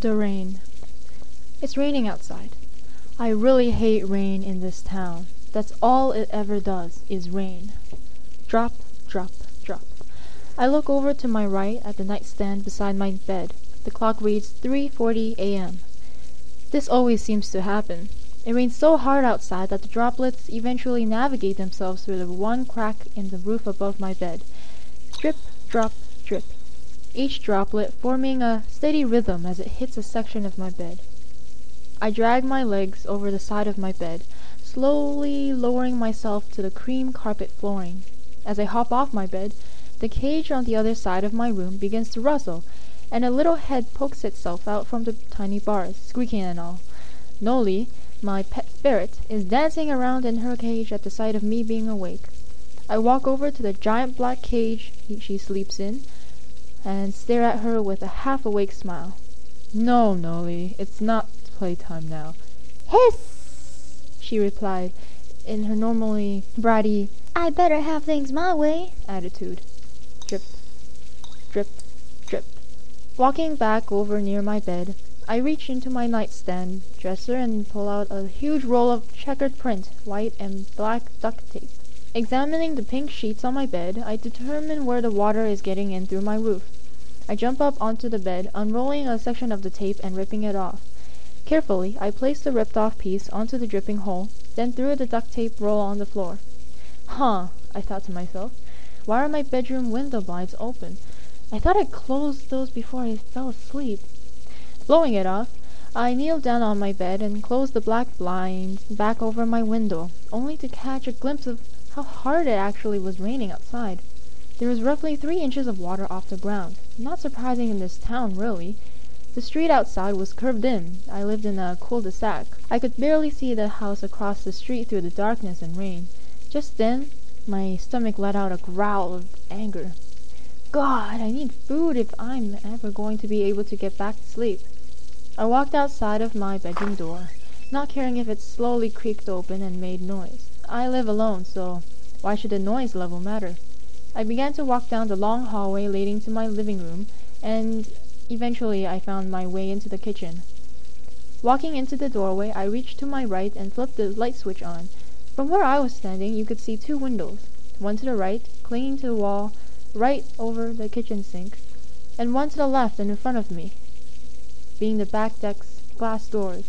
The rain. It's raining outside. I really hate rain in this town. That's all it ever does, is rain. Drop, drop, drop. I look over to my right at the nightstand beside my bed. The clock reads 3:40 a.m. This always seems to happen. It rains so hard outside that the droplets eventually navigate themselves through the one crack in the roof above my bed. Drip, drop, drip. Each droplet forming a steady rhythm as it hits a section of my bed. I drag my legs over the side of my bed, slowly lowering myself to the cream carpet flooring. As I hop off my bed, the cage on the other side of my room begins to rustle, and a little head pokes itself out from the tiny bars, squeaking and all. Noli, my pet ferret, is dancing around in her cage at the sight of me being awake. I walk over to the giant black cage she sleeps in, and stare at her with a half-awake smile. "No, Noli, it's not playtime now." "Hiss!" she replied, in her normally bratty, "I better have things my way" attitude. Drip, drip, drip. Walking back over near my bed, I reach into my nightstand dresser and pull out a huge roll of checkered print, white and black duct tape. Examining the pink sheets on my bed, I determine where the water is getting in through my roof. I jump up onto the bed, unrolling a section of the tape and ripping it off. Carefully, I place the ripped-off piece onto the dripping hole, then threw the duct tape roll on the floor. Huh, I thought to myself. Why are my bedroom window blinds open? I thought I closed those before I fell asleep. Blowing it off, I kneeled down on my bed and closed the black blinds back over my window, only to catch a glimpse of how hard it actually was raining outside. There was roughly 3 inches of water off the ground. Not surprising in this town, really. The street outside was curved in. I lived in a cul-de-sac. I could barely see the house across the street through the darkness and rain. Just then, my stomach let out a growl of anger. God, I need food if I'm ever going to be able to get back to sleep. I walked outside of my bedroom door, not caring if it slowly creaked open and made noise. I live alone, so why should the noise level matter? I began to walk down the long hallway leading to my living room, and eventually I found my way into the kitchen. Walking into the doorway, I reached to my right and flipped the light switch on. From where I was standing, you could see 2 windows, one to the right, clinging to the wall, right over the kitchen sink, and one to the left and in front of me, being the back deck's glass doors.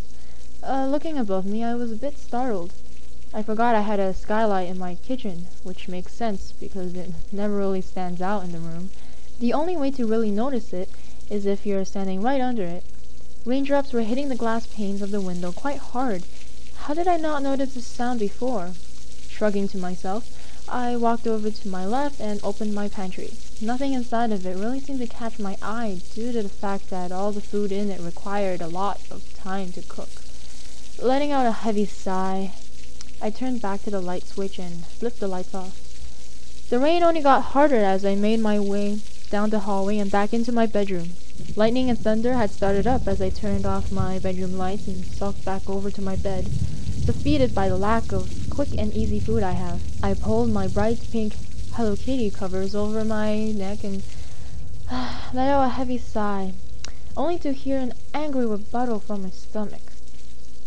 Looking above me, I was a bit startled. I forgot I had a skylight in my kitchen, which makes sense because it never really stands out in the room. The only way to really notice it is if you're standing right under it. Raindrops were hitting the glass panes of the window quite hard. How did I not notice this sound before? Shrugging to myself, I walked over to my left and opened my pantry. Nothing inside of it really seemed to catch my eye due to the fact that all the food in it required a lot of time to cook. Letting out a heavy sigh, I turned back to the light switch and flipped the lights off. The rain only got harder as I made my way down the hallway and back into my bedroom. Lightning and thunder had started up as I turned off my bedroom lights and sulked back over to my bed. Defeated by the lack of quick and easy food I have, I pulled my bright pink Hello Kitty covers over my neck and let out a heavy sigh, only to hear an angry rebuttal from my stomach.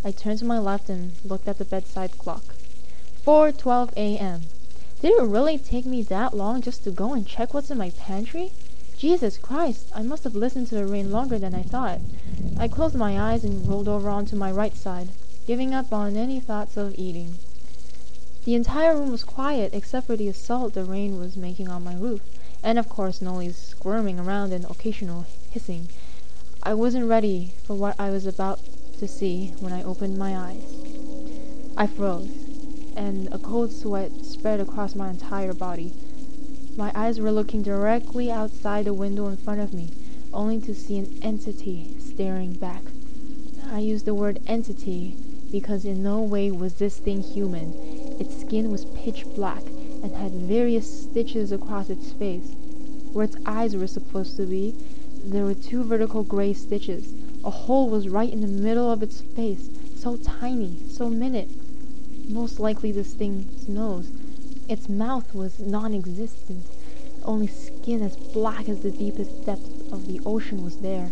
I turned to my left and looked at the bedside clock. 4:12 a.m. Did it really take me that long just to go and check what's in my pantry? Jesus Christ, I must have listened to the rain longer than I thought. I closed my eyes and rolled over onto my right side, giving up on any thoughts of eating. The entire room was quiet except for the assault the rain was making on my roof, and of course Noli's squirming around and occasional hissing. I wasn't ready for what I was about to see when I opened my eyes. I froze, and a cold sweat spread across my entire body. My eyes were looking directly outside the window in front of me, only to see an entity staring back. I use the word entity because in no way was this thing human. Its skin was pitch black and had various stitches across its face. Where its eyes were supposed to be, there were 2 vertical gray stitches. A hole was right in the middle of its face, so tiny, so minute. Most likely this thing's nose. Its mouth was non-existent. Only skin as black as the deepest depth of the ocean was there.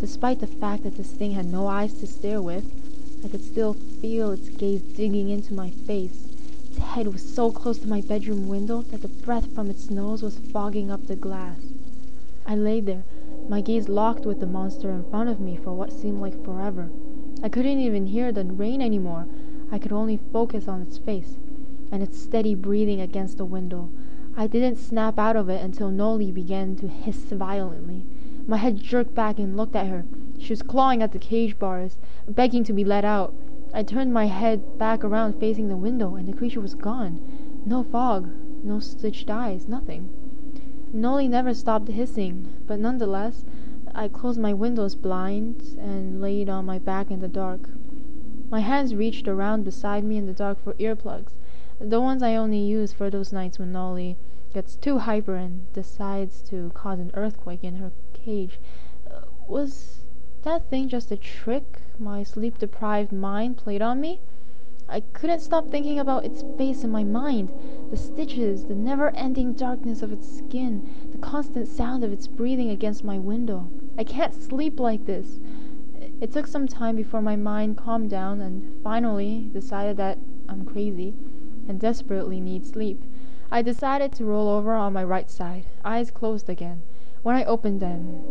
Despite the fact that this thing had no eyes to stare with, I could still feel its gaze digging into my face. Its head was so close to my bedroom window that the breath from its nose was fogging up the glass. I lay there, my gaze locked with the monster in front of me for what seemed like forever. I couldn't even hear the rain anymore. I could only focus on its face and its steady breathing against the window. I didn't snap out of it until Noli began to hiss violently. My head jerked back and looked at her. She was clawing at the cage bars, begging to be let out. I turned my head back around facing the window, and the creature was gone. No fog, no stitched eyes, nothing. Noli never stopped hissing, but nonetheless, I closed my windows blinds and laid on my back in the dark. My hands reached around beside me in the dark for earplugs, the ones I only use for those nights when Noli gets too hyper and decides to cause an earthquake in her cage. Was that thing just a trick my sleep-deprived mind played on me? I couldn't stop thinking about its face in my mind, the stitches, the never-ending darkness of its skin, the constant sound of its breathing against my window. I can't sleep like this. It took some time before my mind calmed down and finally decided that I'm crazy and desperately need sleep. I decided to roll over on my right side, eyes closed again. When I opened them,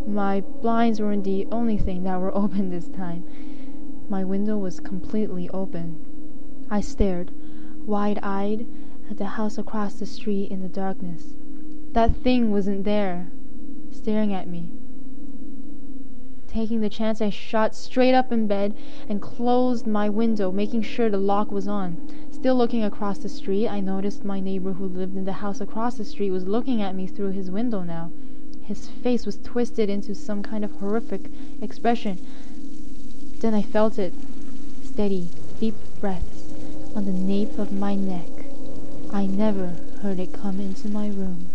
my blinds weren't the only thing that were open this time. My window was completely open. I stared, wide-eyed, at the house across the street in the darkness. That thing wasn't there, staring at me. Taking the chance, I shot straight up in bed and closed my window, making sure the lock was on. Still looking across the street, I noticed my neighbor who lived in the house across the street was looking at me through his window now. His face was twisted into some kind of horrific expression. Then I felt it. Steady, deep breaths on the nape of my neck. I never heard it come into my room.